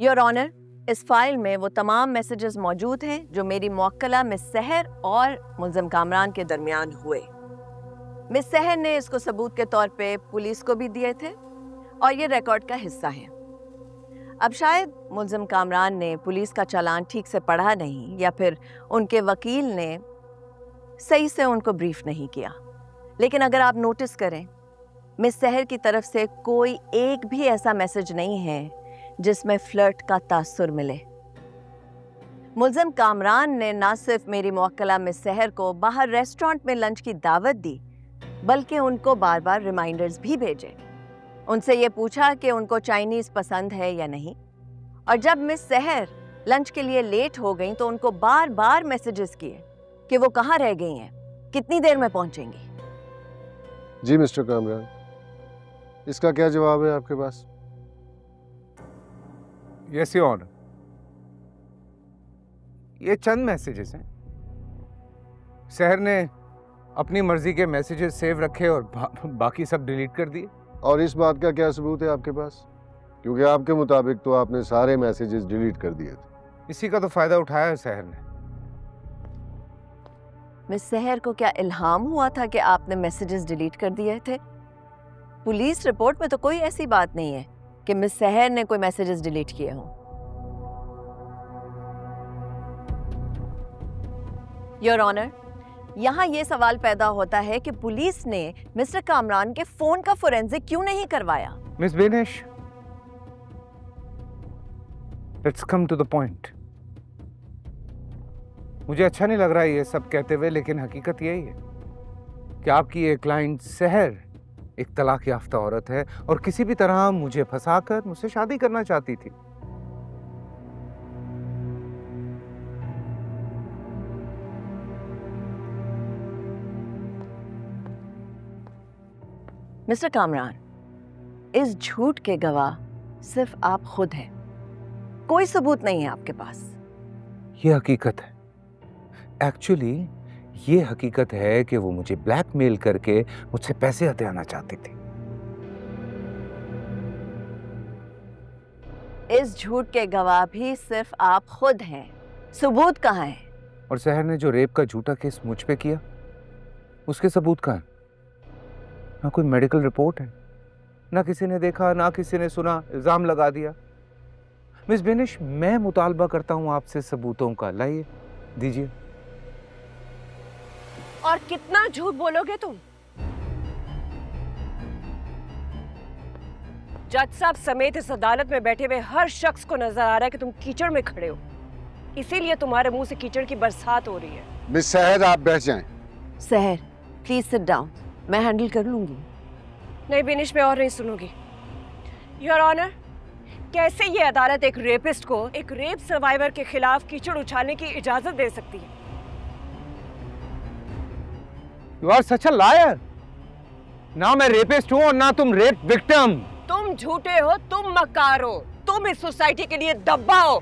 Your honour, इस file में वो तमाम मैसेजेस मौजूद हैं जो मेरी मुवक्किला मिस सहर और मुल्ज़िम कामरान के दरमियान हुए। मिस सहर ने इसको सबूत के तौर पे पुलिस को भी दिए थे और ये रिकॉर्ड का हिस्सा है। अब शायद मुल्ज़िम कामरान ने पुलिस का चालान ठीक से पढ़ा नहीं या फिर उनके वकील ने सही से उनको ब्रीफ नहीं किया, लेकिन अगर आप नोटिस करें, मिस सहर की तरफ से कोई एक भी ऐसा मैसेज नहीं है जिसमें फ्लर्ट का तासुर मिले। मुल्ज़िम कामरान ने ना सिर्फ मेरी मुवक्किला मिस सहर को बाहर रेस्टोरेंट में लंच की दावत दी, बल्कि उनको बार बार रिमाइंडर्स भी भेजे। उनसे ये पूछा कि उनको चाइनीज़ पसंद है या नहीं, और जब मिस सहर लंच के लिए लेट हो गई तो उनको बार बार मैसेजेस किए कि वो कहाँ रह गई हैं, कितनी देर में पहुंचेंगी। जी मिस्टर कामरान, इसका क्या जवाब है आपके पास? यस योर ऑनर, ये चंद मैसेजेस हैं। सहर ने अपनी मर्जी के मैसेजेस सेव रखे और बाकी सब डिलीट कर दिए। और इस बात का क्या सबूत है आपके पास? क्योंकि आपके मुताबिक तो आपने सारे मैसेजेस डिलीट कर दिए थे। इसी का तो फायदा उठाया है सहर ने। मिस सहर को क्या इल्हाम हुआ था कि आपने मैसेजेस डिलीट कर दिए थे? पुलिस रिपोर्ट में तो कोई ऐसी बात नहीं है कि मिस सहर ने कोई मैसेजेस डिलीट किए हों। योर ऑनर, यहाँ ये सवाल पैदा होता है कि पुलिस ने मिस्टर कामरान के फोन का फोरेंसिक क्यों नहीं करवाया? Miss Benish, let's come to the point. मुझे अच्छा नहीं लग रहा है ये सब कहते हुए, लेकिन हकीकत यही है कि आपकी ये क्लाइंट सहर एक तलाक याफ्ता औरत है और किसी भी तरह मुझे फंसाकर मुझसे शादी करना चाहती थी। मिस्टर कामरान, इस झूठ के गवाह सिर्फ आप खुद हैं। कोई सबूत नहीं है आपके पास। ये हकीकत है। एक्चुअली ये हकीकत है कि वो मुझे ब्लैकमेल करके मुझसे पैसे हथियाना चाहती थी। इस झूठ के गवाह भी सिर्फ आप खुद हैं। सबूत कहाँ है? और सहर ने जो रेप का झूठा केस मुझ पे किया, उसके सबूत कहाँ हैं? ना कोई मेडिकल रिपोर्ट है, ना किसी ने देखा, ना किसी ने सुना, इल्जाम लगा दिया। मिस बेनिश, मैं मुतालबा करता हूं आपसे सबूतों का। लाइए, दीजिए। और कितना झूठ बोलोगे तुम? जज साहब समेत इस अदालत में बैठे हुए हर शख्स को नजर आ रहा है कि तुम कीचड़ में खड़े हो, इसीलिए तुम्हारे मुंह से कीचड़ की बरसात हो रही है। मिस सहर, आप बैठ जाएं। सहर, प्लीज सिट डाउन, मैं हैंडल कर लूंगी। नहीं बेनिश, मैं और नहीं सुनूंगी। योर ऑनर, कैसे ये अदालत एक रेपिस्ट को एक रेप सर्वाइवर के खिलाफ कीचड़ उछालने की इजाजत दे सकती है? You are such a liar. ना मैं रेपिस्ट हूं और ना तुम रेप विक्टिम। तुम झूठे हो, तुम मक्कार हो, तुम इस सोसाइटी के लिए दब्बा हो।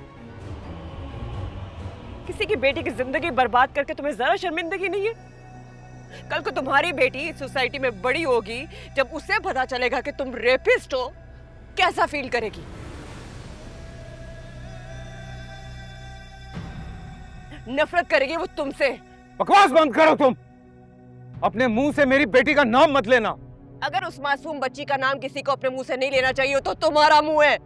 किसी की बेटी की जिंदगी बर्बाद करके तुम्हें जरा शर्मिंदगी नहीं है? कल को तुम्हारी बेटी इस सोसाइटी में बड़ी होगी, जब उसे पता चलेगा कि तुम रेपिस्ट हो, कैसा फील करेगी? नफरत करेगी वो तुमसे। बकवास बंद करो तुम। अपने मुंह से मेरी बेटी का नाम मत लेना। अगर उस मासूम बच्ची का नाम किसी को अपने मुंह से नहीं लेना चाहिए तो तुम्हारा मुंह है।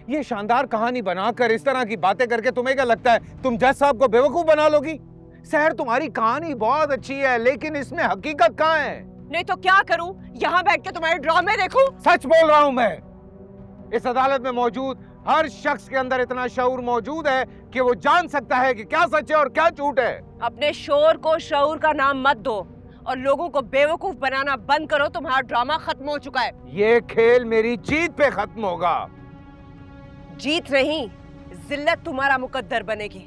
ये शानदार कहानी बनाकर इस तरह की बातें करके तुम्हें क्या लगता है तुम जज साहब को बेवकूफ बना लोगी? सहर, तुम्हारी कहानी बहुत अच्छी है, लेकिन इसमें हकीकत कहाँ है? नहीं तो क्या करूं? यहाँ बैठ के तुम्हारे ड्रामे देखूं? सच बोल रहा हूं मैं। इस अदालत में मौजूद हर शख्स के अंदर इतना शऊर मौजूद है कि वो जान सकता है कि क्या सच है और क्या झूठ है। अपने शोर को शऊर का नाम मत दो और लोगों को बेवकूफ बनाना बंद करो। तुम्हारा ड्रामा खत्म हो चुका है। ये खेल मेरी जीत पे खत्म होगा। जीत नहीं, जिल्लत तुम्हारा मुकद्दर बनेगी।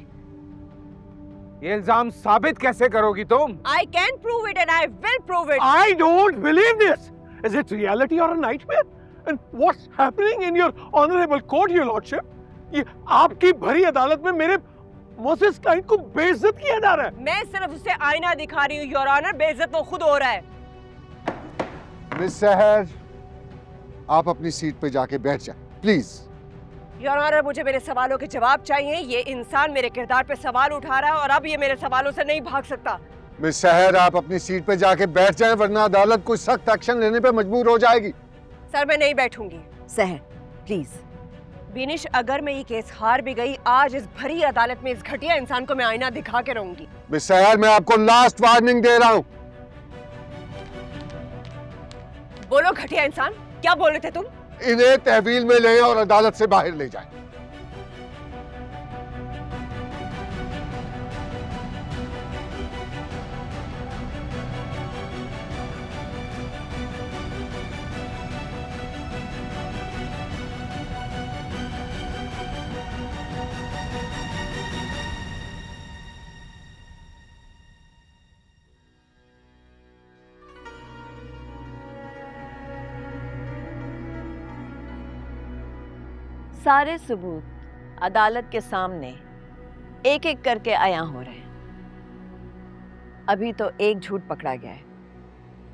ये इल्जाम साबित कैसे करोगी तुम? I can prove it and I will prove it. I don't believe this. Is it reality or a nightmare? And what's happening in your honorable court, your lordship? ये आपकी भरी अदालत में मेरे मोसेस क्लाइंट को बेइज्जत किया जा रहा है। मैं सिर्फ उसे आईना दिखा रही हूँ योर ऑनर, बेइज्जत वो खुद हो रहा है। मिस सहर, आप अपनी सीट पे जाके बैठ जाएं, प्लीज। योर ऑनर, मुझे मेरे सवालों के जवाब चाहिए। ये इंसान मेरे किरदार पे सवाल उठा रहा है और अब ये मेरे सवालों से नहीं भाग सकता। मिस सहर, आप अपनी सीट पे जाके बैठ जाएं, वरना अदालत कोई सख्त एक्शन लेने पे मजबूर हो जाएगी। सर, मैं नहीं बैठूंगी। सहर प्लीज। बिनिश, अगर मैं ये केस हार भी गई, आज इस भरी अदालत में इस घटिया इंसान को मैं आईना दिखा के रहूंगी। मिस सहर, मैं आपको लास्ट वार्निंग दे रहा हूं। बोलो घटिया इंसान, क्या बोल रहे थे तुम? इन्हें तहवील में लें और अदालत से बाहर ले जाएं। सारे सबूत अदालत के सामने एक एक करके आया हो रहे हैं। अभी तो एक झूठ पकड़ा गया है।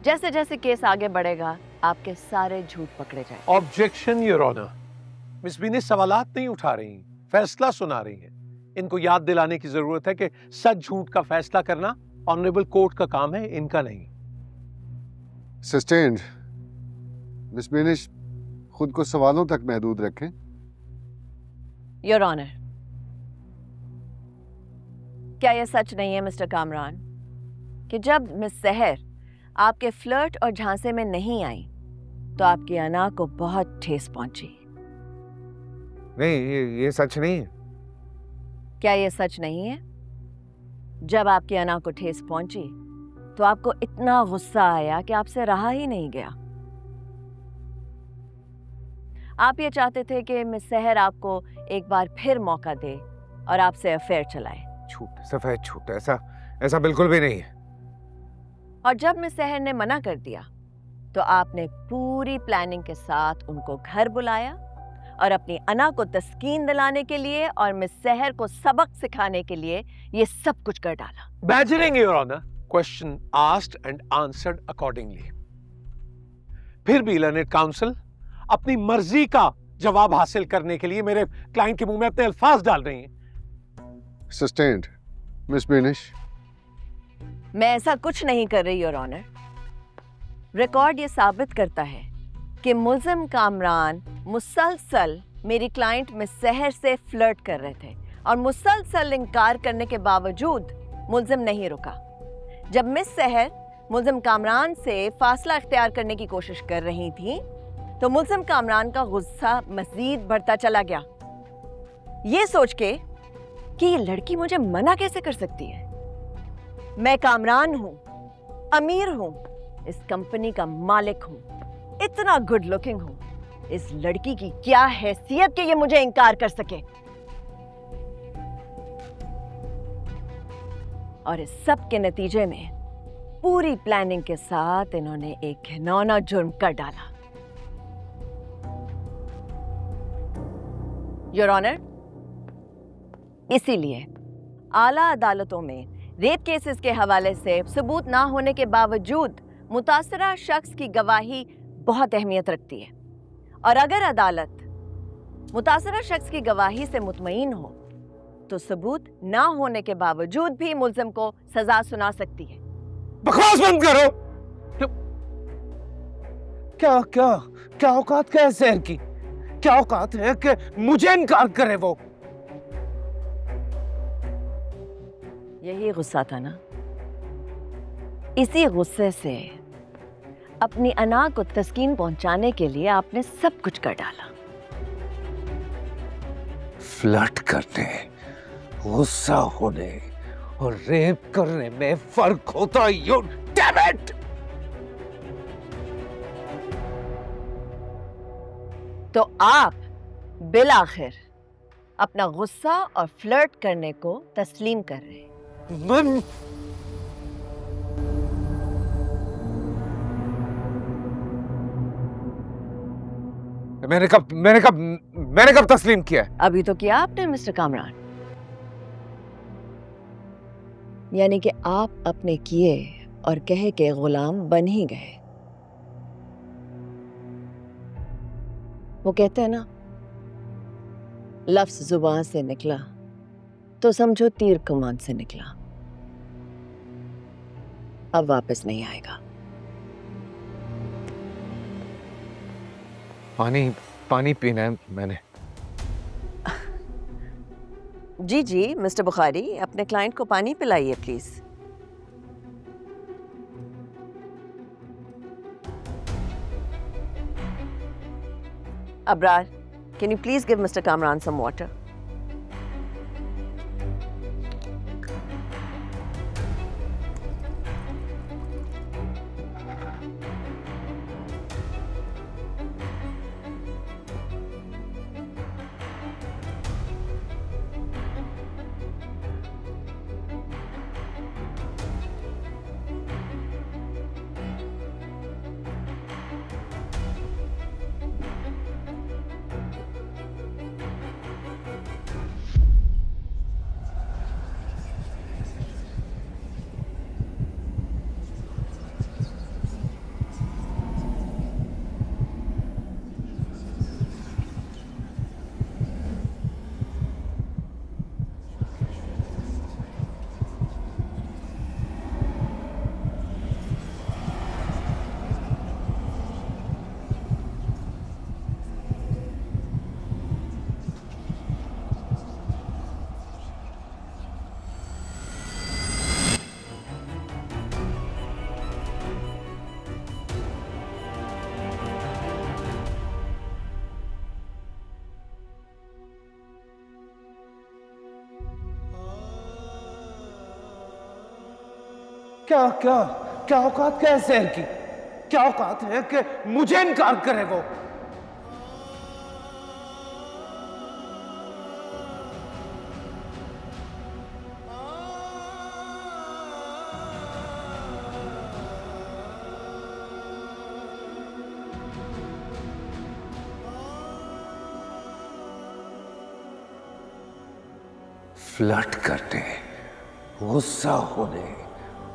जैसे जैसे केस आगे बढ़ेगा आपके सारे झूठ पकड़े जाए। Objection your honour. Miss Binish सवालात नहीं उठा रही हैं, फैसला सुना रही हैं। इनको याद दिलाने की जरूरत है कि सच झूठ का फैसला करना ऑनरेबल कोर्ट का काम है, इनका नहीं। सस्टेन्ड। मिस बिनिश, खुद को सवालों तक महदूद रखें। योर ऑनर, क्या यह सच नहीं है मिस्टर कामरान कि जब मिस सहर आपके फ्लर्ट और झांसे में नहीं आई तो आपकी अना को बहुत ठेस पहुंची? नहीं, ये सच नहीं है। क्या यह सच नहीं है? जब आपकी अना को ठेस पहुंची तो आपको इतना गुस्सा आया कि आपसे रहा ही नहीं गया। आप ये चाहते थे कि मिस सहर आपको एक बार फिर मौका दे और आपसे अफेयर चलाए। झूठ, सफेद झूठ, ऐसा बिल्कुल भी नहीं है। और जब मिस सहर ने मना कर दिया तो आपने पूरी प्लानिंग के साथ उनको घर बुलाया और अपनी अना को तस्कीन दिलाने के लिए और मिस सहर को सबक सिखाने के लिए ये सब कुछ कर डाला। Badgering your honour, question asked and answered accordingly. फिर भी लर्नेड काउंसिल अपनी मर्जी का जवाब हासिल करने के लिए मेरे क्लाइंट के मुंह में अपने अल्फाज डाल रही हैं। सस्टेन्ड। मिस बिनिश, मैं ऐसा कुछ नहीं कर रही योर ऑनर। रिकॉर्ड ये साबित करता है कि मुल्जिम कामरान मुसलसल मेरी क्लाइंट मिस सहर से फ्लर्ट कर रहे थे और मुसलसल इनकार करने के बावजूद मुल्जिम नहीं रुका। जब मिस सहर मुल्जिम कामरान से फासला इख्तियार करने की कोशिश कर रही थी तो मुल्जिम कामरान का गुस्सा मजीद बढ़ता चला गया, ये सोच के कि ये लड़की मुझे मना कैसे कर सकती है। मैं कामरान हूं, अमीर हूं, इस कंपनी का मालिक हूं, इतना गुड लुकिंग हूं। इस लड़की की क्या हैसियत कि ये मुझे इनकार कर सके। और इस सब के नतीजे में पूरी प्लानिंग के साथ इन्होंने एक घिनौना जुर्म कर डाला। योर ऑनर, इसीलिए आला अदालतों में रेप केसेस के हवाले से सबूत ना होने के बावजूद मुतासरा शख्स की गवाही बहुत अहमियत रखती है और अगर अदालत मुतासरा शख्स की गवाही से मुतमईन हो तो सबूत ना होने के बावजूद भी मुल्जिम को सजा सुना सकती है। बकवास बंद करो। क्या क्या क्या औकात क्या है सहर की? क्या औकात है कि मुझे इनकार करे वो? यही गुस्सा था ना? इसी गुस्से से अपनी अना को तस्कीन पहुंचाने के लिए आपने सब कुछ कर डाला। फ्लर्ट करने, गुस्सा होने और रेप करने में फर्क होता है। You damn it! तो आप बिलाखिर अपना गुस्सा और फ्लर्ट करने को तस्लीम कर रहे हैं। मैंने कब तस्लीम किया है? अभी तो किया आपने मिस्टर कामरान। यानी कि आप अपने किए और कहे के गुलाम बन ही गए। वो कहते हैं ना, लफ्ज जुबान से निकला तो समझो तीर कमान से निकला, अब वापस नहीं आएगा। पानी पीना है मैंने। जी जी मिस्टर बुखारी, अपने क्लाइंट को पानी पिलाइए please. Abrar, can you please give Mr. Kamran some water? क्या क्या क्या औकात क्या है शहर की? क्या औकात है कि मुझे इनकार करे वो? फ्लर्ट करने, गुस्सा होने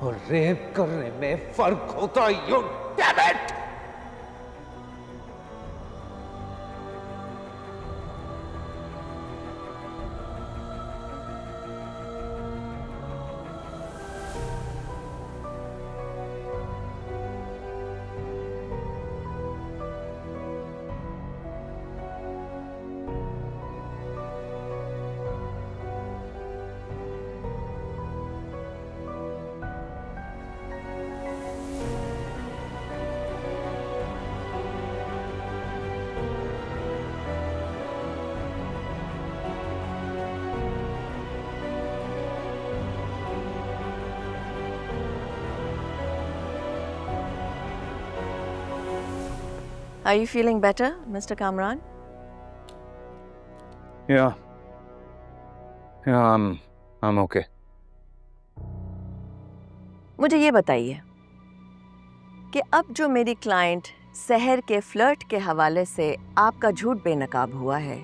और रेप करने में फर्क होता है। You damn it! Are you feeling better, Mr. Kamran? Yeah, I'm okay. मुझे ये बताइए कि अब जो मेरी क्लाइंट सहर के फ्लर्ट के हवाले से आपका झूठ बेनकाब हुआ है,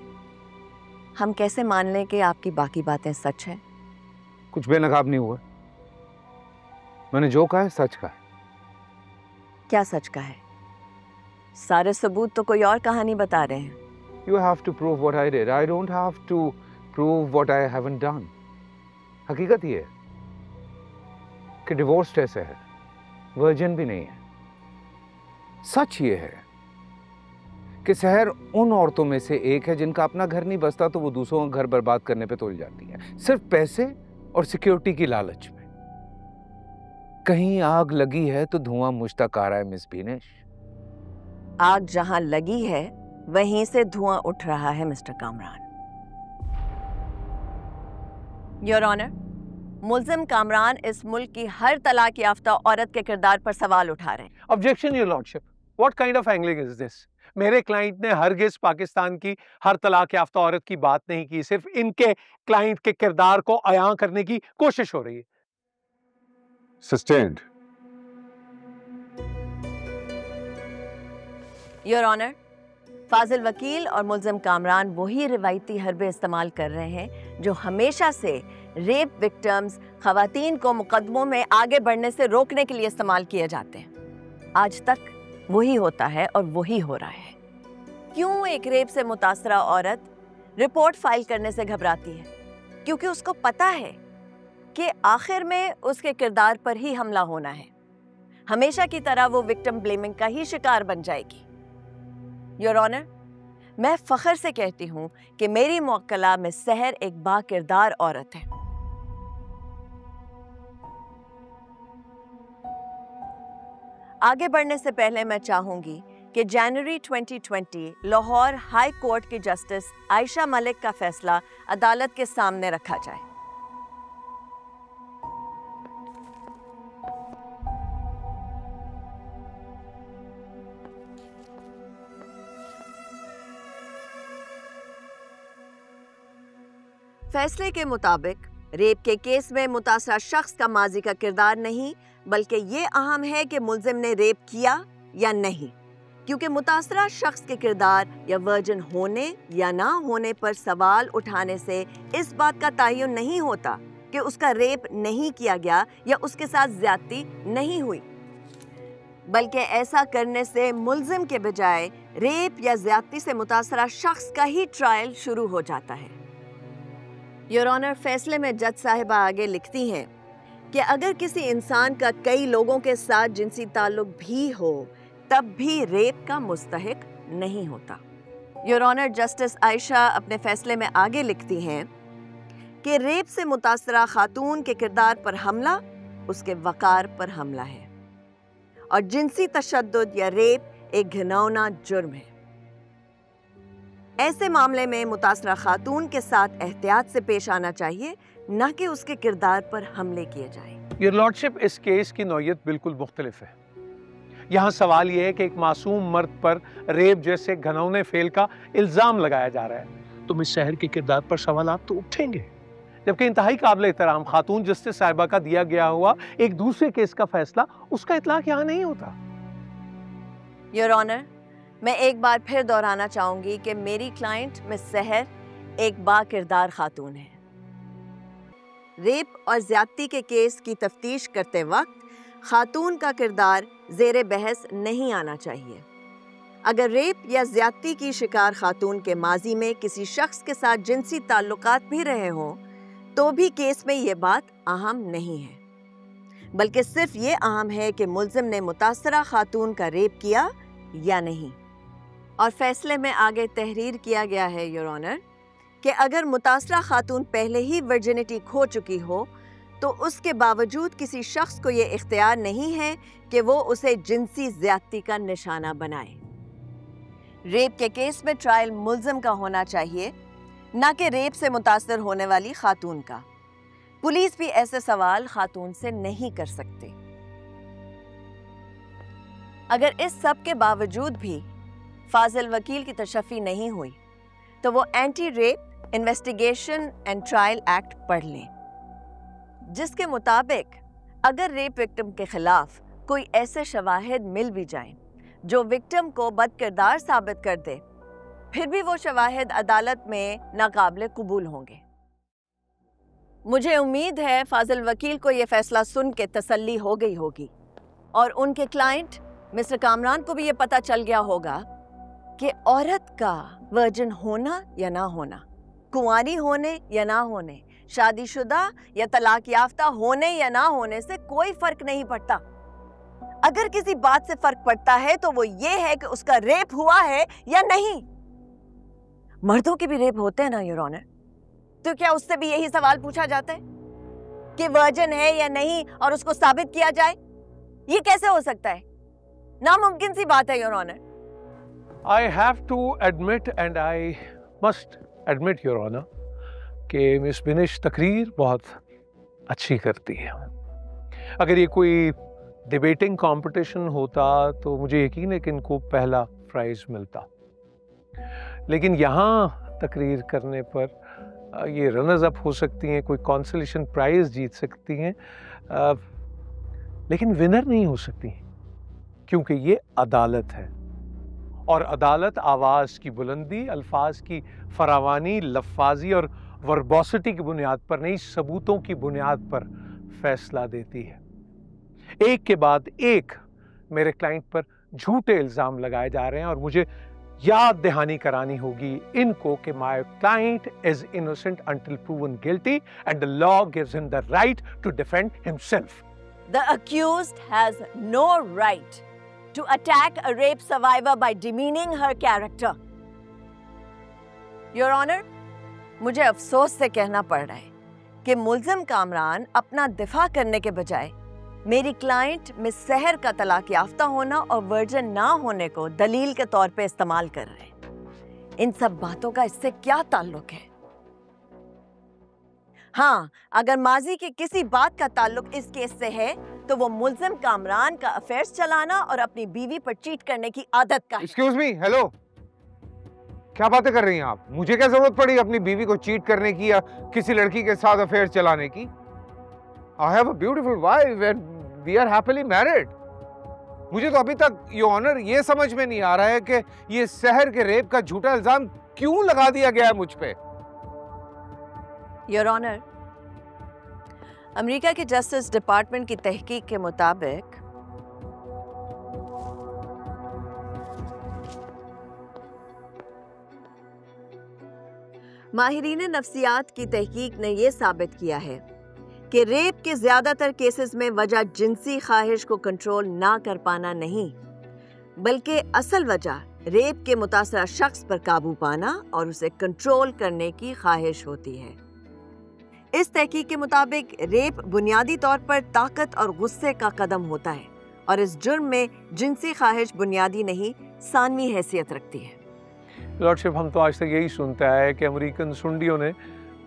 हम कैसे मान लें कि आपकी बाकी बातें सच हैं? कुछ बेनकाब नहीं हुआ। मैंने जो कहा है सच कहा है। क्या सच का है? सारे सबूत तो कोई और कहानी बता रहे हैं। You have to prove what I did. I don't have to prove what I haven't done. हकीकत ये है कि डिवोर्स्ड है सहर, वर्जिन भी नहीं है। सच ये है कि सहर उन औरतों में से एक है जिनका अपना घर नहीं बसता तो वो दूसरों का घर बर्बाद करने पे तुल जाती है, सिर्फ पैसे और सिक्योरिटी की लालच में। कहीं आग लगी है तो धुआं मुझ तक आ रहा है मिस बीनेश। आग जहां लगी है वहीं से धुआं उठ रहा है मिस्टर कामरान। योर ऑनर, मुल्जिम कामरान इस मुल्क की हर तलाक याफ्ता औरत के किरदार पर सवाल उठा रहे हैं। Objection your lordship, what kind of angling is this? मेरे क्लाइंट ने हरगिज पाकिस्तान की हर तलाक याफ्ता औरत की बात नहीं की, सिर्फ इनके क्लाइंट के किरदार को अयां करने की कोशिश हो रही है। सस्टेन्ड। योर ऑनर, फाजिल वकील और मुल्जिम कामरान वही रिवायती हरबे इस्तेमाल कर रहे हैं जो हमेशा से रेप विक्टिम्स, खवातीन को मुकदमों में आगे बढ़ने से रोकने के लिए इस्तेमाल किए जाते हैं। आज तक वही होता है और वही हो रहा है। क्यों एक रेप से मुतासरा औरत रिपोर्ट फाइल करने से घबराती है क्योंकि उसको पता है कि आखिर में उसके किरदार पर ही हमला होना है। हमेशा की तरह वो विक्टिम ब्लेमिंग का ही शिकार बन जाएगी। योर ऑनर, मैं फख्र से कहती हूँ कि मेरी मुवक्किला मिस सहर एक बाकिरदार औरत है। आगे बढ़ने से पहले मैं चाहूंगी कि जनवरी 2020 लाहौर हाई कोर्ट की जस्टिस आयशा मलिक का फैसला अदालत के सामने रखा जाए। फैसले के मुताबिक रेप के केस में मुतासरा शख्स का माजी का किरदार नहीं, बल्कि ये अहम है कि मुल्जिम ने रेप किया या नहीं, क्योंकि मुतासरा शख्स के किरदार या वर्जिन होने या ना होने पर सवाल उठाने से इस बात का तयन नहीं होता कि उसका रेप नहीं किया गया या उसके साथ ज्यादती नहीं हुई, बल्कि ऐसा करने से मुल्जिम के बजाय रेप या ज्यादती से मुतासरा शख्स का ही ट्रायल शुरू हो जाता है। योर ऑनर, फैसले में जज साहिबा आगे लिखती हैं कि अगर किसी इंसान का कई लोगों के साथ जिनसी ताल्लुक भी हो तब भी रेप का मुस्तहिक नहीं होता। योर ऑनर, जस्टिस आयशा अपने फैसले में आगे लिखती हैं कि रेप से मुतासरा खातून के किरदार पर हमला उसके वकार पर हमला है और जिनसी तशद्दुद या रेप एक घिनौना जुर्म है। ऐसे मामले में मुतासरा खातून के साथ एहतियात से पेश आना चाहिए, न कि उसके किरदार पर हमले किए जाए। योर लॉर्डशिप, इस केस की नौयत बिल्कुल मुख्तलिफ है। यहाँ सवाल यह है कि एक मासूम मर्द पर रेप जैसे घनौने फेल का इल्ज़ाम लगाया जा रहा है, तो मिस सहर के किरदार पर सवालात तो उठेंगे, जबकि इंतहाई काबिल एहतराम खातून जस्टिस साहिबा का दिया गया हुआ एक दूसरे केस का फैसला, उसका इतलाक यहाँ नहीं होता। योर ऑनर, मैं एक बार फिर दोहराना चाहूंगी कि मेरी क्लाइंट मिस सहर एक बाकिरदार खातून है। रेप और ज्यादती के केस की तफ्तीश करते वक्त खातून का किरदार ज़ेरे बहस नहीं आना चाहिए। अगर रेप या ज्यादती की शिकार खातून के माजी में किसी शख्स के साथ जिनसी ताल्लुकात भी रहे हों तो भी केस में ये बात अहम नहीं है, बल्कि सिर्फ ये अहम है कि मुल्जिम ने मुतासरा खातून का रेप किया या नहीं। और फैसले में आगे तहरीर किया गया है योर ऑनर कि अगर मुतासरा खातून पहले ही वर्जिनिटी खो चुकी हो तो उसके बावजूद किसी शख्स को ये इख्तियार नहीं है कि वो उसे जिनसी ज्यादती का निशाना बनाए। रेप के केस में ट्रायल मुल्जिम का होना चाहिए, न कि रेप से मुतासर होने वाली खातून का। पुलिस भी ऐसे सवाल खातून से नहीं कर सकती। अगर इस सब के बावजूद भी फाजिल वकील की तशफ़ी नहीं हुई तो वो anti rape investigation and trial act पढ़ लें, जिसके मुताबिक अगर रेप विक्टिम के खिलाफ कोई ऐसे शवाहिद मिल भी जाएं जो विक्टिम को बदकिरदार साबित कर दे, फिर भी वो शवाहिद अदालत में नाकाबिले कबूल होंगे। मुझे उम्मीद है फाजिल वकील को ये फैसला सुन के तसल्ली हो गई होगी और उनके क्लाइंट मिस्टर कामरान को भी ये पता चल गया होगा कि औरत का वर्जिन होना या ना होना, कुंवारी होने या ना होने, शादीशुदा या तलाक याफ्ता होने या ना होने से कोई फर्क नहीं पड़ता। अगर किसी बात से फर्क पड़ता है तो वो ये है कि उसका रेप हुआ है या नहीं। मर्दों के भी रेप होते हैं ना योर ऑनर, तो क्या उससे भी यही सवाल पूछा जाता है कि वर्जिन है या नहीं और उसको साबित किया जाए? ये कैसे हो सकता है? नामुमकिन सी बात है your honour. I have to admit and I must admit your honor कि मिस बिनिश तकरीर बहुत अच्छी करती है। अगर ये कोई डिबेटिंग कंपटीशन होता तो मुझे यकीन है कि इनको पहला प्राइज मिलता, लेकिन यहाँ तकरीर करने पर ये रनर्स अप हो सकती हैं, कोई कंसोलेशन प्राइज जीत सकती हैं, लेकिन विनर नहीं हो सकती, क्योंकि ये अदालत है और अदालत आवाज़ की बुलंदी, अल्फाज की फरावानी, लफ्फाजी और वर्बोसिटी की बुनियाद पर नहीं, सबूतों की बुनियाद पर फैसला देती है। एक के बाद एक मेरे क्लाइंट पर झूठे इल्ज़ाम लगाए जा रहे हैं और मुझे याद दहानी करानी होगी इनको कि my client is innocent until proven guilty and the law gives him the right to defend himself. The accused has no right to attack a rape survivor by demeaning her character. Your Honor, मुझे अफसोस से कहना पड़ रहा है कि मुल्जिम कामरान अपना दिफा करने के बजाय मेरी क्लाइंट मिस सहर का तलाक याफ्ता होना और वर्जन ना होने को दलील के तौर पे इस्तेमाल कर रहे हैं। इन सब बातों का इससे क्या ताल्लुक है? हाँ, अगर माजी की किसी बात का ताल्लुक इस केस से है तो वो मुल्जिम कामरान का अफेयर्स चलाना और अपनी बीवी पर चीट करने की आदत का है। एक्सक्यूज मी, हेलो, क्या बातें कर रही हैं आप? मुझे क्या जरूरत पड़ी अपनी बीवी को चीट करने की या किसी लड़की के साथ अफेयर चलाने की? I have a beautiful wife and we are happily married. मुझे तो अभी तक योर ऑनर ये समझ में नहीं आ रहा है कि ये सहर के रेप का झूठा इल्जाम क्यों लगा दिया गया है मुझ पे। योर ऑनर, अमेरिका के जस्टिस डिपार्टमेंट की तहकीक के मुताबिक माहिरीन नफ्सियात की तहकीक ने यह साबित किया है कि रेप के ज्यादातर केसेस में वजह जिनसी ख्वाहिश को कंट्रोल ना कर पाना नहीं, बल्कि असल वजह रेप के मुतासरा शख्स पर काबू पाना और उसे कंट्रोल करने की ख्वाहिश होती है। इस तहकीक के मुताबिक रेप बुनियादी तौर पर ताकत और गुस्से का कदम होता है और इस जुर्म में जिनसी ख्वाहिश बुनियादी नहीं, सानवी हैसियत रखती है। लॉर्डशिप, हम तो आज तक यही सुनते आए कि अमेरिकन सुंडियों ने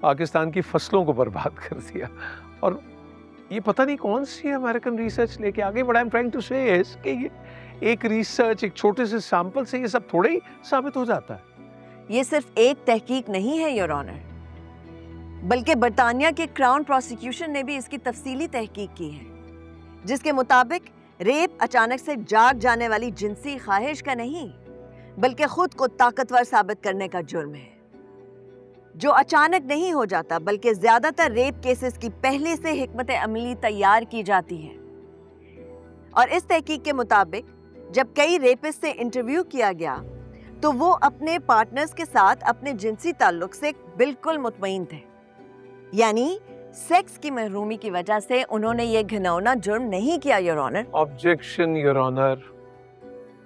पाकिस्तान की फसलों को बर्बाद कर दिया और ये पता नहीं कौन सी अमेरिकन रिसर्च लेके आगे बढ़ा। आई एम ट्राइंग टू से इज कि ये एक रिसर्च, एक छोटे से सैंपल से ये सब थोड़े ही साबित हो जाता है। ये सिर्फ एक तहकीक नहीं है योर ऑनर, बल्कि बरतानिया के क्राउन प्रोसिक्यूशन ने भी इसकी तफसीली तहकीक की है, जिसके मुताबिक रेप अचानक से जाग जाने वाली जिनसी ख्वाहिश का नहीं, बल्कि खुद को ताकतवर साबित करने का जुर्म है, जो अचानक नहीं हो जाता, बल्कि ज्यादातर रेप केसेस की पहले से हिकमत अमली तैयार की जाती है। और इस तहकीक के मुताबिक जब कई रेपिस्ट से इंटरव्यू किया गया तो वो अपने पार्टनर्स के साथ अपने जिनसी ताल्लुक से बिल्कुल मुतमईन थे, यानी सेक्स की महरूमी की वजह से उन्होंने ये घिनौना जुर्म नहीं किया your honour. Objection your honour.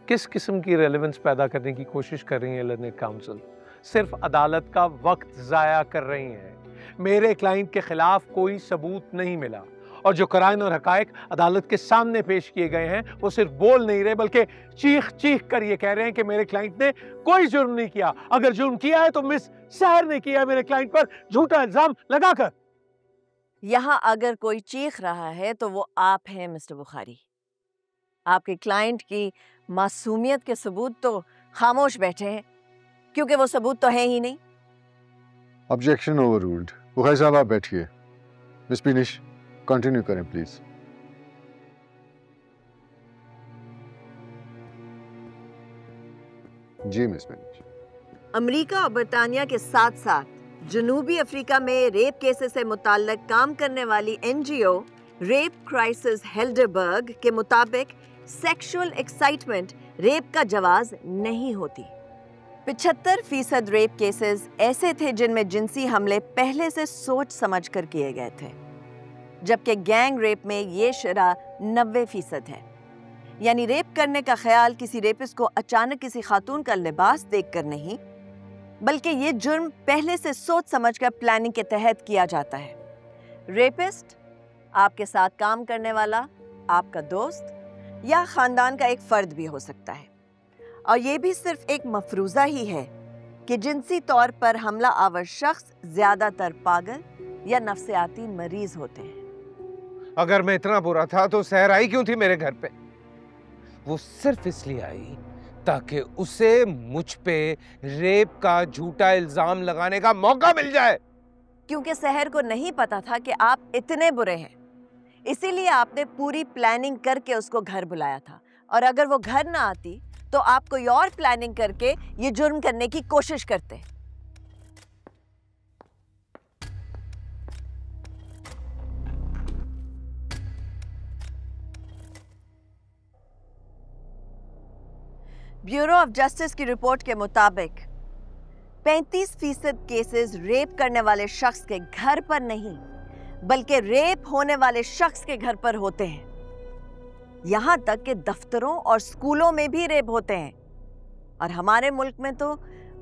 किस किस्म की रेलेवेंस पैदा करने की कोशिश कर रही है लर्नेड काउंसिल? सिर्फ अदालत का वक्त जाया कर रही हैं। मेरे क्लाइंट के खिलाफ कोई सबूत नहीं मिला और जो कराइन और हकायक अदालत के सामने पेश किए गए हैं वो सिर्फ बोल नहीं रहे, बल्कि चीख चीख कर ये कह रहे हैं कि मेरे क्लाइंट ने कोई जुर्म नहीं किया। अगर जुर्म किया है तो मिस सहर ने किया मेरे क्लाइंट पर झूठा इल्जाम लगाकर। यहाँ अगर कोई चीख रहा है तो वो आप हैं मिस्टर बुखारी। आपके क्लाइंट की मासूमियत के सबूत तो खामोश बैठे हैं, क्योंकि वो सबूत तो है ही नहीं। Objection overruled. बुखारी साहब आप बैठिए। मिस पिनिश कंटिन्यू करें प्लीज। जी मिस पिनिश। अमेरिका और बरतानिया के साथ साथ जनूबी अफ्रीका में रेप केसेस से मुताल्लिक काम करने वाली एनजीओ रेप क्राइसिस हेल्डरबर्ग के मुताबिक सेक्सुअल एक्साइटमेंट रेप का जवाज नहीं होती। 75% रेप केसेस ऐसे थे जिनमें जिनसी हमले पहले से सोच समझ कर किए गए थे, जबकि गैंग रेप में ये शरह 90% है। यानी रेप करने का ख्याल किसी रेपिस्ट को अचानक किसी खातून का लिबास देखकर नहीं, बल्कि ये जुर्म पहले से सोच समझकर प्लानिंग के तहत किया जाता है। रेपिस्ट आपके साथ काम करने वाला, आपका दोस्त या खानदान का एक फर्द भी हो सकता है, और ये भी सिर्फ एक मफरूजा ही है कि जिनसी तौर पर हमला आवर शख्स ज्यादातर पागल या नफ्सियाती मरीज होते हैं। अगर मैं इतना बुरा था तो सहर आई क्यों थी मेरे घर पे? वो सिर्फ इसलिए आई ताकि उसे मुझ पे रेप का झूठा इल्जाम लगाने का मौका मिल जाए। क्योंकि सहर को नहीं पता था कि आप इतने बुरे हैं, इसीलिए आपने पूरी प्लानिंग करके उसको घर बुलाया था, और अगर वो घर ना आती तो आप कोई और प्लानिंग करके ये जुर्म करने की कोशिश करते। ब्यूरो ऑफ जस्टिस की रिपोर्ट के मुताबिक 35% केसेस रेप करने वाले शख्स के घर पर नहीं बल्कि रेप होने वाले शख्स के घर पर होते हैं। यहां तक कि दफ्तरों और स्कूलों में भी रेप होते हैं और हमारे मुल्क में तो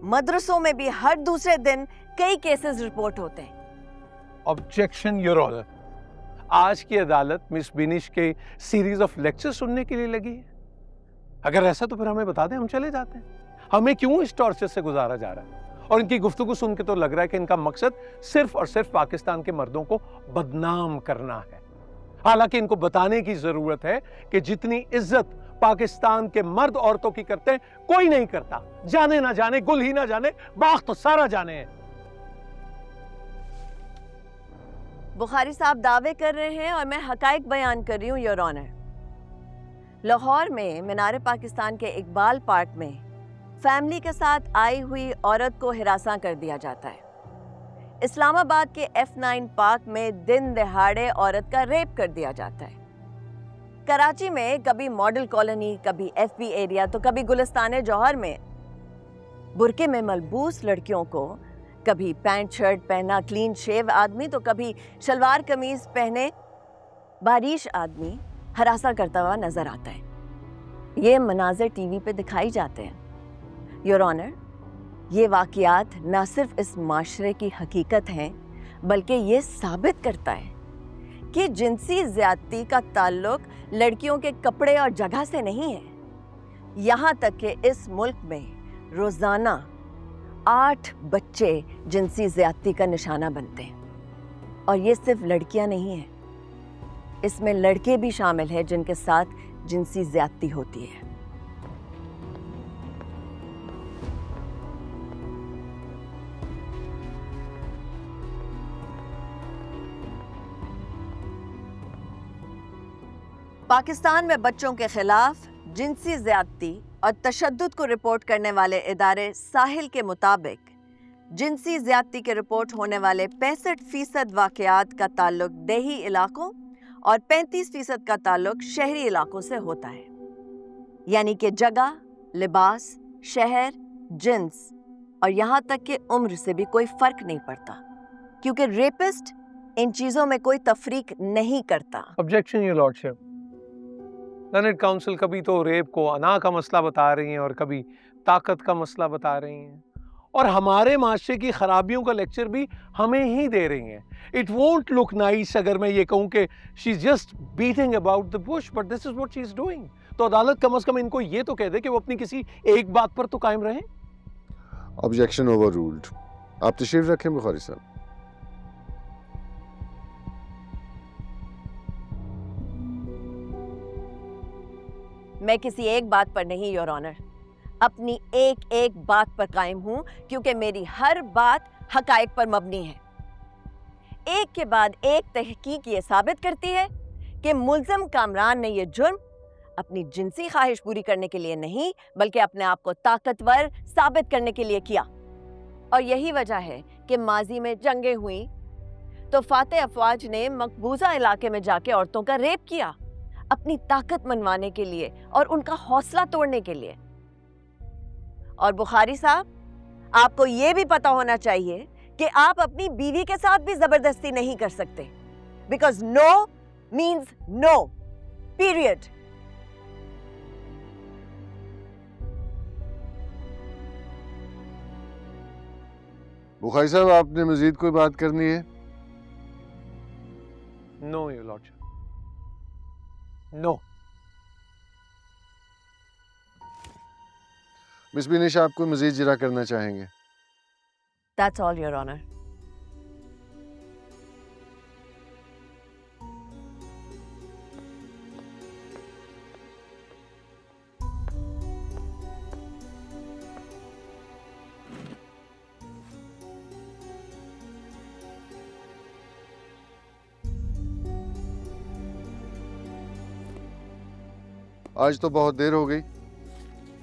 मदरसों में भी हर दूसरे दिन कई केसेस रिपोर्ट होते हैं। Objection your honour. आज की अदालत मिस बिनिश के सीरीज ऑफ लेक्चर सुनने के लिए लगी है। अगर ऐसा तो फिर हमें बता दें, हम चले जाते हैं। हमें क्यों इस टॉर्चर से गुजारा जा रहा है? और इनकी गुफ्तगू सुन के तो लग रहा है कि इनका मकसद सिर्फ और सिर्फ पाकिस्तान के मर्दों को बदनाम करना है। हालांकि इनको बताने की जरूरत है कि जितनी इज्जत पाकिस्तान के मर्द औरतों की करते हैं कोई नहीं करता। जाने ना जाने, गुल ही ना जाने, बाग तो सारा जाने है। बुखारी साहब दावे कर रहे हैं और मैं हकाइक बयान कर रही हूँ योर ऑनर। लाहौर में मीनार पाकिस्तान के इकबाल पार्क में फैमिली के साथ आई हुई औरत को हिरासा कर दिया जाता है। इस्लामाबाद के F9 पार्क में दिन दहाड़े औरत का रेप कर दिया जाता है। कराची में कभी मॉडल कॉलोनी, कभी FB एरिया, तो कभी गुलिस्तान जौहर में बुरके में मलबूस लड़कियों को कभी पैंट शर्ट पहना क्लीन शेव आदमी तो कभी शलवार कमीज पहने बारिश आदमी हरासा करता हुआ नजर आता है। ये मनाजिर टीवी पे दिखाई जाते हैं। योर ऑनर, ये वाक़यात न सिर्फ इस माशरे की हकीकत हैं बल्कि ये साबित करता है कि जिनसी ज़्यादती का ताल्लुक लड़कियों के कपड़े और जगह से नहीं है। यहाँ तक कि इस मुल्क में रोज़ाना 8 बच्चे जिनसी ज़्यादती का निशाना बनते हैं। और ये सिर्फ लड़कियाँ नहीं हैं, इसमें लड़के भी शामिल हैं जिनके साथ जिनसी ज़्यादती होती है। पाकिस्तान में बच्चों के खिलाफ जिनसी ज़्यादती और तशद्दुद को रिपोर्ट करने वाले इदारे साहिल के मुताबिक जिनसी ज़्यादती के रिपोर्ट होने वाले 65% वाक़यात का ताल्लुक देही इलाकों और 35% का ताल्लुक शहरी इलाकों से होता है। यानी कि जगह, लिबास, शहर, जिन्स और यहाँ तक कि उम्र से भी कोई फ़र्क नहीं पड़ता, क्योंकि रेपिस्ट इन चीज़ों में कोई तफरीक नहीं करता। Objection your lordship. Learned council कभी तो रेप को अना का मसला बता रही हैं और कभी ताकत का मसला बता रही हैं, और हमारे माशरे की खराबियों का लेक्चर भी हमें ही दे रही हैं। इट वोंट लुक नाइस अगर मैं ये कहूँ कि she is just beating about the Bush, but this is what she is doing. तो अदालत कम से कम इनको ये तो कह दे कि वो अपनी किसी एक बात पर तो कायम रहें। Objection over ruled. आप तशरीफ रखें बुखारी साहब। मैं किसी एक बात पर नहीं योर ऑनर, अपनी एक एक बात पर कायम हूं, क्योंकि मेरी हर बात हकायक पर मबनी है। एक के बाद एक तहकीक ये साबित करती है कि मुल्ज़म कामरान ने यह जुर्म अपनी जिनसी ख्वाहिश पूरी करने के लिए नहीं बल्कि अपने आप को ताकतवर साबित करने के लिए किया। और यही वजह है कि माजी में जंगें हुई तो फातेह अफवाज ने मकबूजा इलाके में जाके औरतों का रेप किया, अपनी ताकत मनवाने के लिए और उनका हौसला तोड़ने के लिए। और बुखारी साहब, आपको यह भी पता होना चाहिए कि आप अपनी बीवी के साथ भी जबरदस्ती नहीं कर सकते, because no means no, period. Bukhari साहब, आपने मजीद कोई बात करनी है? No your lordship, no. Miss Binish, आपको मजीद जिरा करना चाहेंगे? That's all, Your Honor. आज तो बहुत देर हो गई।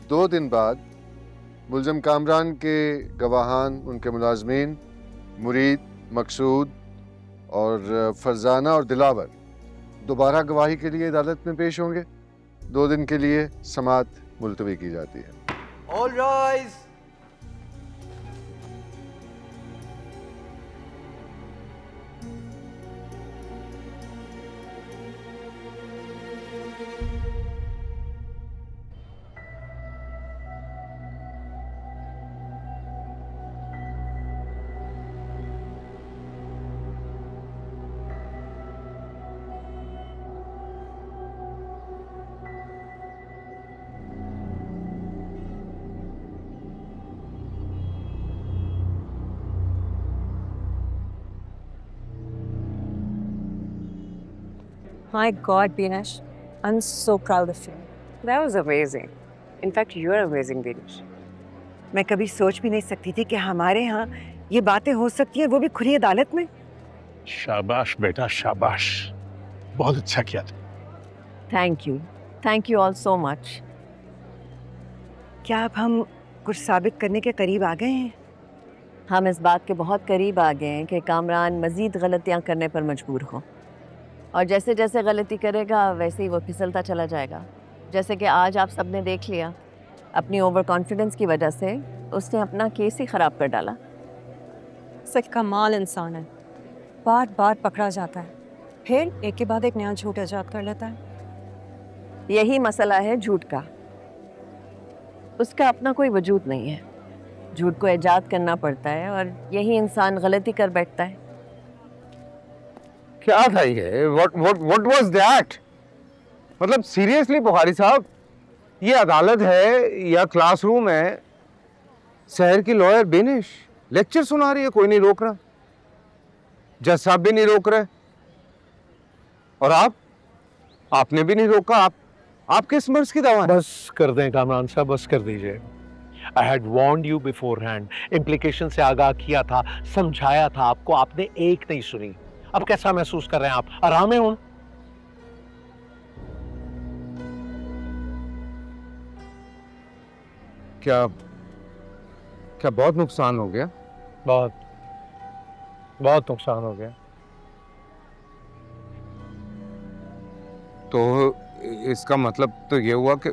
2 दिन बाद मुल्ज़म कामरान के गवाहान, उनके मुलाजमीन मुरीद, मकसूद और फरजाना और दिलावर दोबारा गवाही के लिए अदालत में पेश होंगे। 2 दिन के लिए समाअत मुलतवी की जाती है। All rise. My God, Binesh, I'm so proud of you. That was amazing. In fact, you are amazing, Dinesh. मैं कभी सोच भी नहीं सकती थी कि हमारे यहाँ ये बातें हो सकती हैं, वो भी खुली अदालत में। शाबाश बेटा, शाबाश। बहुत अच्छा किया था। Thank you all so much. क्या अब हम कुछ साबित करने के करीब आ गए हैं? हम इस बात के बहुत करीब आ गए हैं कि कामरान मजीद गलतियां करने पर मजबूर हो, और जैसे जैसे गलती करेगा वैसे ही वो फिसलता चला जाएगा। जैसे कि आज आप सबने देख लिया, अपनी ओवर कॉन्फिडेंस की वजह से उसने अपना केस ही ख़राब कर डाला। सच कमाल इंसान है, बार बार पकड़ा जाता है, फिर एक के बाद एक नया झूठ ईजाद कर लेता है। यही मसला है झूठ का। उसका अपना कोई वजूद नहीं है, झूठ को ईजाद करना पड़ता है, और यही इंसान गलती कर बैठता है। क्या था ये? What was that? मतलब सीरियसली बुखारी साहब, ये अदालत है या क्लासरूम है? शहर की लॉयर बिनेश लेक्चर सुना रही है, कोई नहीं रोक रहा, जज साहब भी नहीं रोक रहे, और आपने भी नहीं रोका। आप किस मर्ज की दवा है? बस कर दें कामरान साहब, बस कर दीजिए। I had warned you beforehand, implication से आगाह किया था, समझाया था आपको, आपने एक नहीं सुनी। अब कैसा महसूस कर रहे हैं आप? आराम में हूं? क्या बहुत नुकसान हो गया? बहुत नुकसान हो गया। तो इसका मतलब तो ये हुआ कि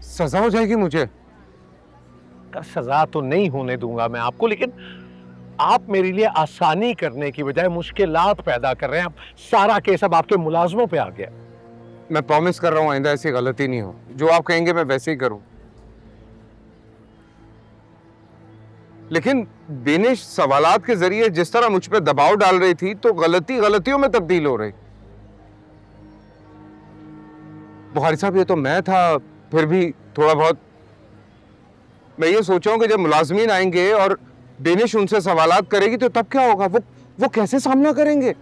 सजा हो जाएगी मुझे? सजा तो नहीं होने दूंगा मैं आपको, लेकिन आप मेरे लिए आसानी करने की बजाय मुश्किलात पैदा कर रहे हैं। सारा केस अब आपके मुलाजमों पे आ गया। मैं प्रॉमिस कर रहा हूं आइंदा ऐसी गलती नहीं हो, जो आप कहेंगे मैं वैसे ही करूं। लेकिन बिनेश सवालात के जरिए जिस तरह मुझ पे दबाव डाल रही थी, तो गलतियों में तब्दील हो रही। बुखारी साहब, ये तो मैं था, फिर भी थोड़ा बहुत मैं ये सोचा हूं कि जब मुलाजमीन आएंगे और बिनेश उनसे सवालात करेगी तो तब क्या होगा? वो कैसे सामना करेंगे?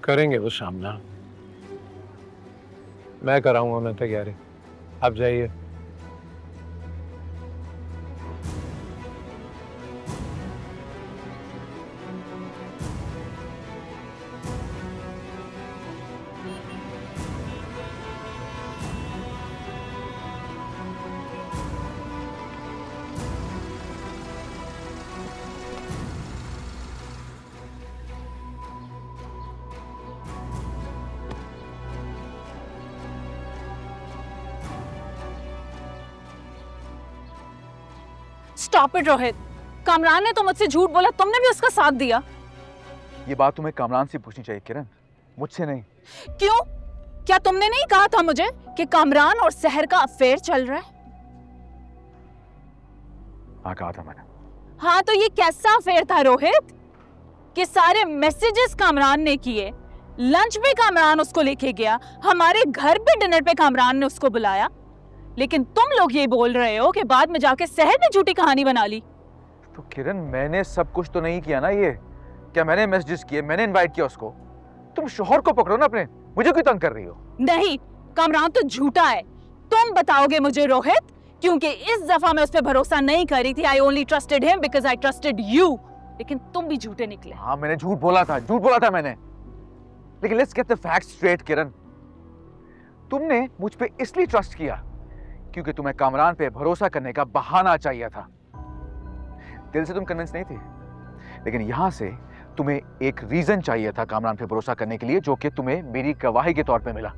करेंगे वो सामना। मैं कराऊंगा मैं तैयारी। आप जाइए। स्टॉप इट रोहित, कामरान ने तो मुझसे झूठ बोला, तुमने भी उसका साथ दिया। ये बात तुम्हें कामरान से पूछनी चाहिए किरण, मुझसे नहीं। क्यों? क्या तुमने नहीं कहा था मुझे कि कामरान और सहर का अफेयर चल रहा है? हाँ, कहा था मैंने। हाँ, तो ये कैसा अफेयर था रोहित कि सारे मैसेजेस कामरान ने किए, लंच भी कामरान उसको लेके गया, हमारे घर पे डिनर पे कामरान ने उसको बुलाया, लेकिन तुम लोग ये बोल रहे हो कि बाद में जाके सहर ने झूठी कहानी बना ली। तो किरण, मैंने सब कुछ तो नहीं किया ना। ये क्या मैंने मैसेजेस किए, मैंने इनवाइट किया उसको? तुम शोहर को पकड़ो ना अपने, मुझे क्यों तंग कर रही हो? नहीं, कामरान तो झूठा है। तुम बताओगे मुझे रोहित, क्योंकि इस दफा मैं उस पर भरोसा नहीं कर रही थी। I only trusted him because I trusted you. लेकिन तुम भी झूठे निकले। हाँ, मैंने झूठ बोला था मैंने। लेकिन let's get the facts straight Kiran. तुमने मुझ पे इसलिए ट्रस्ट किया क्योंकि तुम्हें कामरान पे भरोसा करने का बहाना चाहिए था। दिल से तुम कन्विंस नहीं थी, लेकिन यहां से तुम्हें एक रीजन चाहिए था कामरान पे भरोसा करने के लिए, जो कि तुम्हें मेरी गवाही के तौर पे मिला,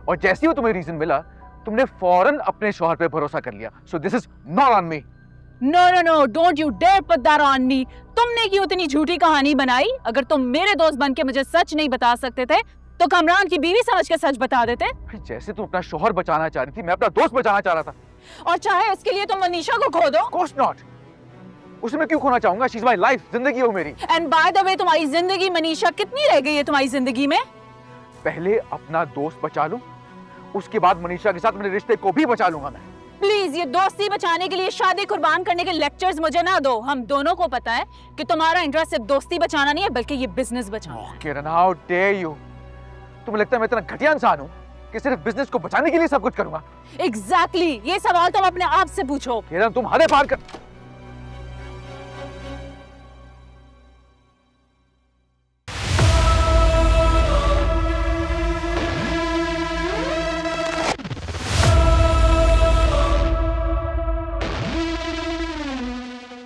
और जैसे ही तुम्हें रीजन मिला तुमने फौरन अपने शौहर पे भरोसा कर लिया। So this is not on me. No no no, don't you dare put that on me. तुमने क्यों इतनी झूठी कहानी बनाई? अगर तुम मेरे दोस्त बन के मुझे सच नहीं बता सकते थे तो कामरान की बीवी समझ के सच बता देते। जैसे तुम अपना शौहर बचाना चाह रही थी, मैं अपना दोस्त बचाना चाह रहा था। और चाहे उसके लिए तुम मनीषा को खो दो। कोर्स नॉट, उसे मैं क्यों खोना चाहूंगा? शी इज माय लाइफ, जिंदगी है वो मेरी। एंड बाय द वे, तुम्हारी जिंदगी मनीषा कितनी रह गई है तुम्हारी जिंदगी में? पहले अपना दोस्त बचा लूं, उसके बाद मनीषा के साथ मेरे रिश्ते को भी बचा लूंगा मैं। प्लीज ये दोस्ती बचाने के लिए शादी कुर्बान करने के लेक्चर्स मुझे ना दो। हम दोनों को पता है कि तुम्हारा इंटरेस्ट सिर्फ दोस्ती बचाना नहीं है बल्कि ये बिजनेस बचाना है। किरण, हाउ डेयर यू? तुम्हें लगता है मैं इतना घटिया इंसान हूं कि सिर्फ बिजनेस को बचाने के लिए सब कुछ करूंगा? एग्जैक्टली, ये सवाल तुम अपने आप से पूछो। किरण, तुम हदें पार कर।